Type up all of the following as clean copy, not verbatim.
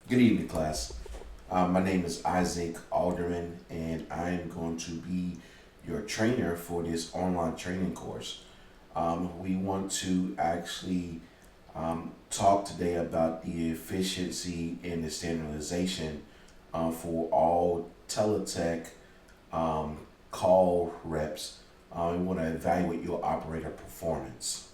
Good evening, class. My name is Isaac Alderman, and I am going to be your trainer for this online training course. We want to actually talk today about the efficiency and the standardization for all teletech call reps. We want to evaluate your operator performance.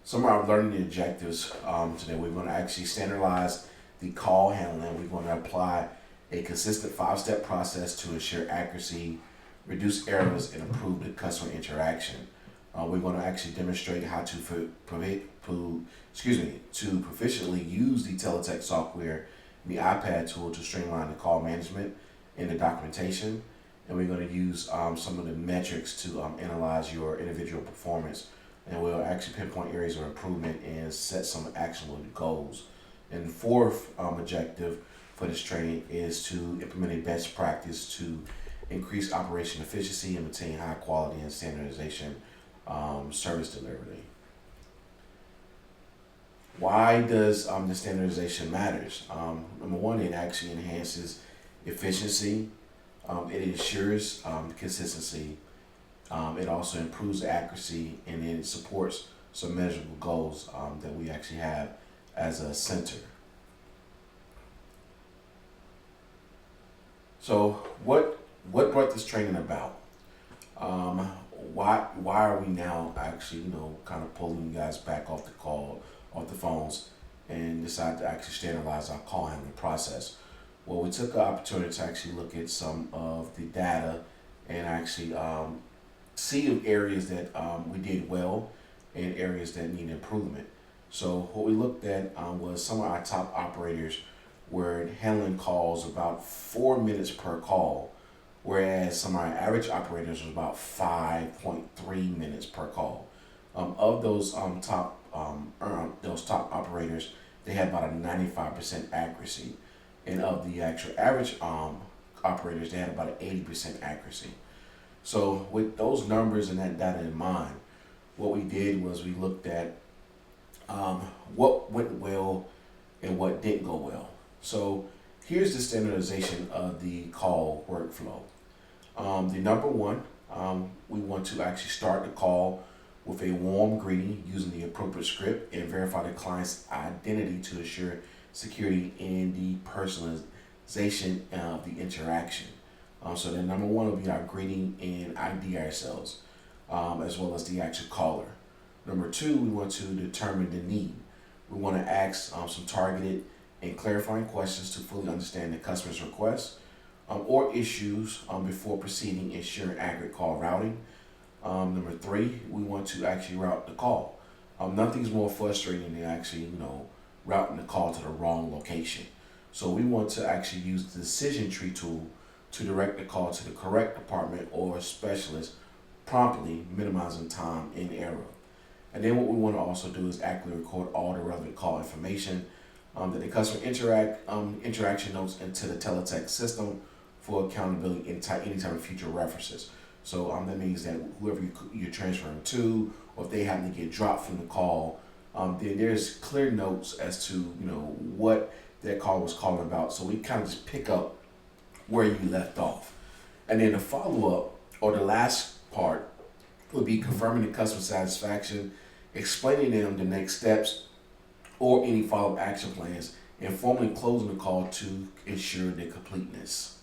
Some of our learning objectives today, we're going to actually standardize the call handling. We're going to apply a consistent five-step process to ensure accuracy, reduce errors, and improve the customer interaction. We're going to actually demonstrate how to proficiently use the Teletech software and the iPad tool to streamline the call management and the documentation. And we're going to use some of the metrics to analyze your individual performance, and we'll actually pinpoint areas of improvement and set some actionable goals. And the fourth objective for this training is to implement a best practice to increase operation efficiency and maintain high quality and standardization service delivery. Why does the standardization matters? Number one, it actually enhances efficiency. It ensures consistency. It also improves accuracy, and it supports some measurable goals that we actually have as a center. So, what brought this training about? Why are we now actually kind of pulling you guys back off the phones, and decide to actually standardize our call handling process? Well, we took the opportunity to actually look at some of the data and actually see areas that we did well and areas that need improvement. So what we looked at was some of our top operators were handling calls about 4 minutes per call, whereas some of our average operators was about 5.3 minutes per call. Of those top operators, they had about a 95% accuracy, and of the actual average operators, they had about an 80% accuracy. So with those numbers and that data in mind, what we did was we looked at what went well and what didn't go well. So here's the standardization of the call workflow. The number one, we want to actually start the call with a warm greeting using the appropriate script and verify the client's identity to ensure security and the personalization of the interaction. So the number one will be our greeting and ID ourselves, as well as the actual caller. Number two, we want to determine the need. We want to ask some targeted and clarifying questions to fully understand the customer's requests or issues before proceeding, ensuring accurate call routing. Number three, we want to actually route the call. Nothing's more frustrating than actually, routing the call to the wrong location. So we want to actually use the decision tree tool to direct the call to the correct department or specialist promptly, minimizing time and error. And then what we want to also do is accurately record all the relevant call information that the customer interaction notes into the Teletech system for accountability in any time of future references. So that means that whoever you're transferring to, or if they happen to get dropped from the call, then there's clear notes as to what that call was calling about. So we kind of just pick up where you left off. And then the follow up, or the last part, would be confirming the customer satisfaction, explaining them the next steps or any follow up action plans, and formally closing the call to ensure their completeness.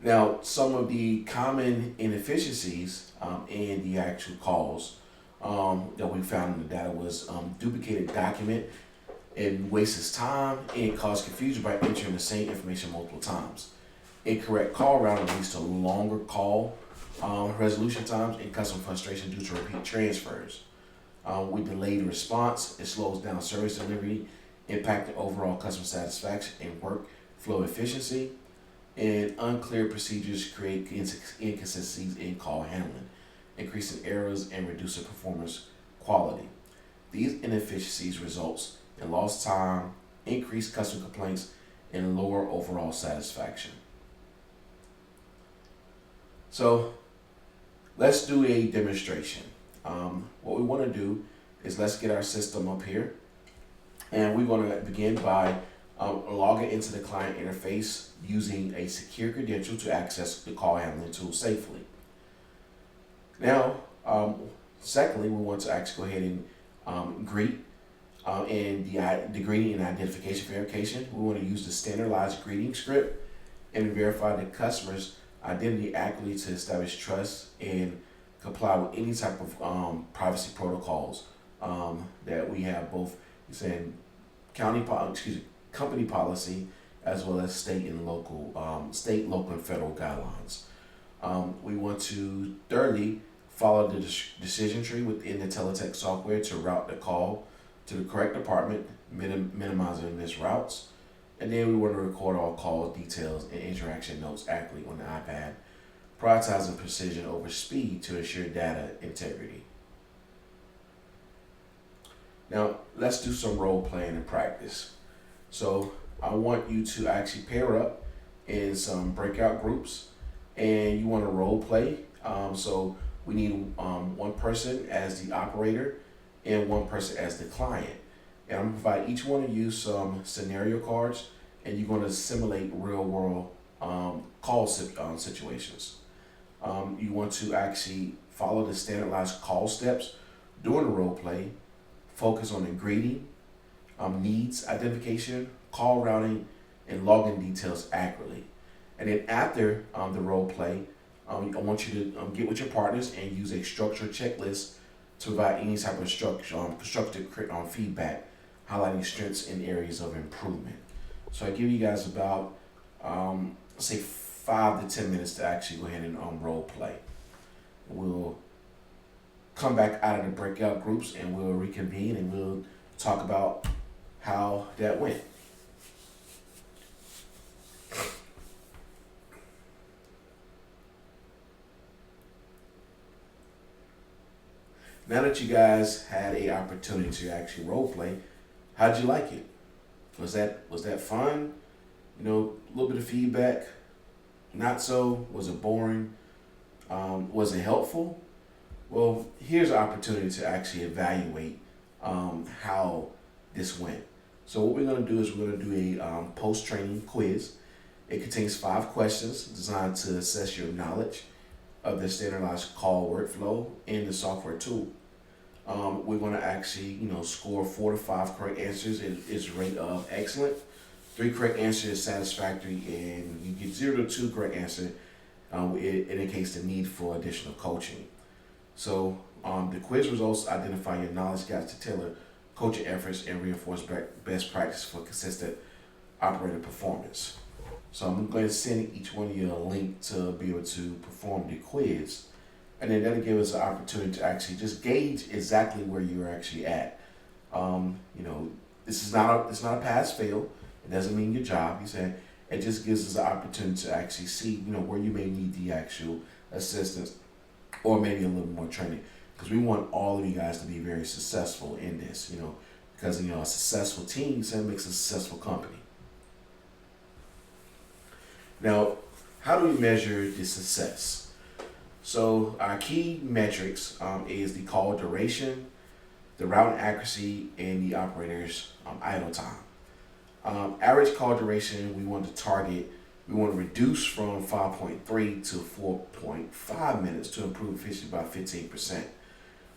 Now, some of the common inefficiencies in the actual calls that we found in the data was duplicated document. It wastes time and causes confusion by entering the same information multiple times. Incorrect call routing leads to longer call resolution times and customer frustration due to repeat transfers. With delayed response, it slows down service delivery, impacting overall customer satisfaction and workflow efficiency. And unclear procedures create inconsistencies in call handling, increasing errors and reducing performance quality. These inefficiencies results in lost time, increased customer complaints, and lower overall satisfaction. So let's do a demonstration. What we want to do is let's get our system up here. And we're going to begin by logging into the client interface using a secure credential to access the call handling tool safely. Now, secondly, we want to actually go ahead and greet and the greeting and identification verification. We want to use the standardized greeting script and verify the customer's identity accurately to establish trust and comply with any type of privacy protocols that we have, both saying company policy as well as state, local, and federal guidelines. We want to thirdly follow the decision tree within the teletext software to route the call to the correct department, minimizing missed routes. And then we want to record all call details and interaction notes accurately on the iPad, prioritizing precision over speed to ensure data integrity. Now, let's do some role playing and practice. So I want you to actually pair up in some breakout groups, and you want to role play. So we need one person as the operator and one person as the client. And I'm going to provide each one of you some scenario cards, and you're going to simulate real world call situations. You want to actually follow the standardized call steps during the role play, focus on the greeting, needs identification, call routing, and login details accurately. And then after the role play, I want you to get with your partners and use a structured checklist to provide any type of constructive feedback, highlighting strengths and areas of improvement. So I give you guys about, say 5 to 10 minutes to actually go ahead and role play. We'll come back out of the breakout groups and we'll reconvene and we'll talk about how that went. Now that you guys had an opportunity to actually role play, how'd you like it? Was that fun? You know, a little bit of feedback. Not so? Was it boring? Was it helpful? Well, here's an opportunity to actually evaluate how this went. So what we're going to do is we're going to do a post-training quiz. It contains 5 questions designed to assess your knowledge of the standardized call workflow in the software tool. We're going to actually, score 4 to 5 correct answers is rate of excellent. 3 correct answers is satisfactory, and you get 0 to 2 correct answer. It indicates the need for additional coaching. So the quiz results identify your knowledge gaps to tailor coaching efforts and reinforce best practice for consistent operator performance. So I'm going to send each one of you a link to be able to perform the quiz, and then that'll give us an opportunity to actually just gauge exactly where you're actually at. It's not a pass fail. It doesn't mean your job. You said it just gives us an opportunity to actually see where you may need the actual assistance or maybe a little more training, because we want all of you guys to be very successful in this. Because a successful team makes a successful company. Now, how do we measure the success? So our key metrics is the call duration, the route accuracy, and the operator's idle time. Average call duration, we want to reduce from 5.3 to 4.5 minutes to improve efficiency by 15%.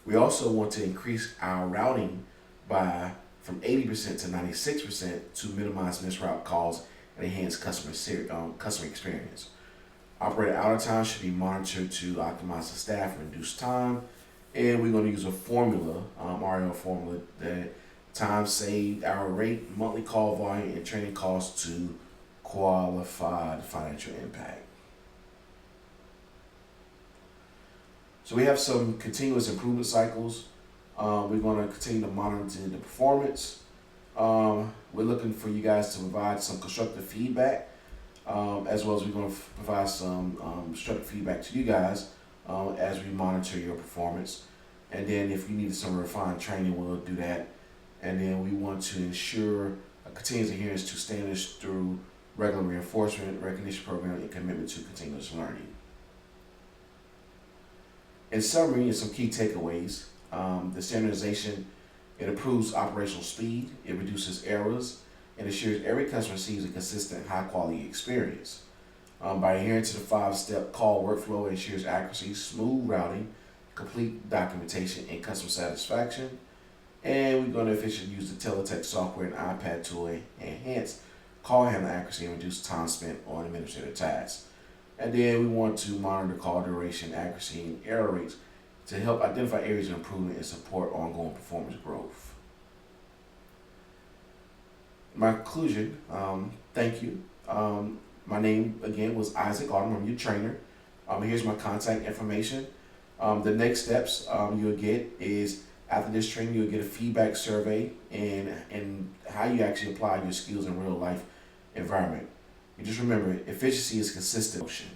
We also want to increase our routing from 80% to 96% to minimize missed route calls and enhance customer experience. Operator outer time should be monitored to optimize the staff and reduce time. And we're going to use a formula, RL formula, that time saved, hour rate, monthly call volume, and training costs to qualified financial impact. So we have some continuous improvement cycles. We're going to continue to monitor the performance. We're looking for you guys to provide some constructive feedback, as well as we're going to provide some constructive feedback to you guys as we monitor your performance. And then if you need some refined training, we'll do that. And then we want to ensure a continuous adherence to standards through regular reinforcement, recognition program, and commitment to continuous learning. In summary, and some key takeaways, the standardization It improves operational speed, it reduces errors, and ensures every customer receives a consistent, high quality experience. By adhering to the 5-step call workflow, it ensures accuracy, smooth routing, complete documentation, and customer satisfaction. And we're going to efficiently use the teletext software and iPad tool to enhance call handling accuracy and reduce time spent on administrative tasks. And then we want to monitor call duration, accuracy, and error rates to help identify areas of improvement and support ongoing performance growth. My conclusion, thank you. My name again was Isaac Alderman. I'm your trainer. Here's my contact information. The next steps you'll get is after this training, you'll get a feedback survey and how you actually apply your skills in real life environment. And just remember, efficiency is consistent motion.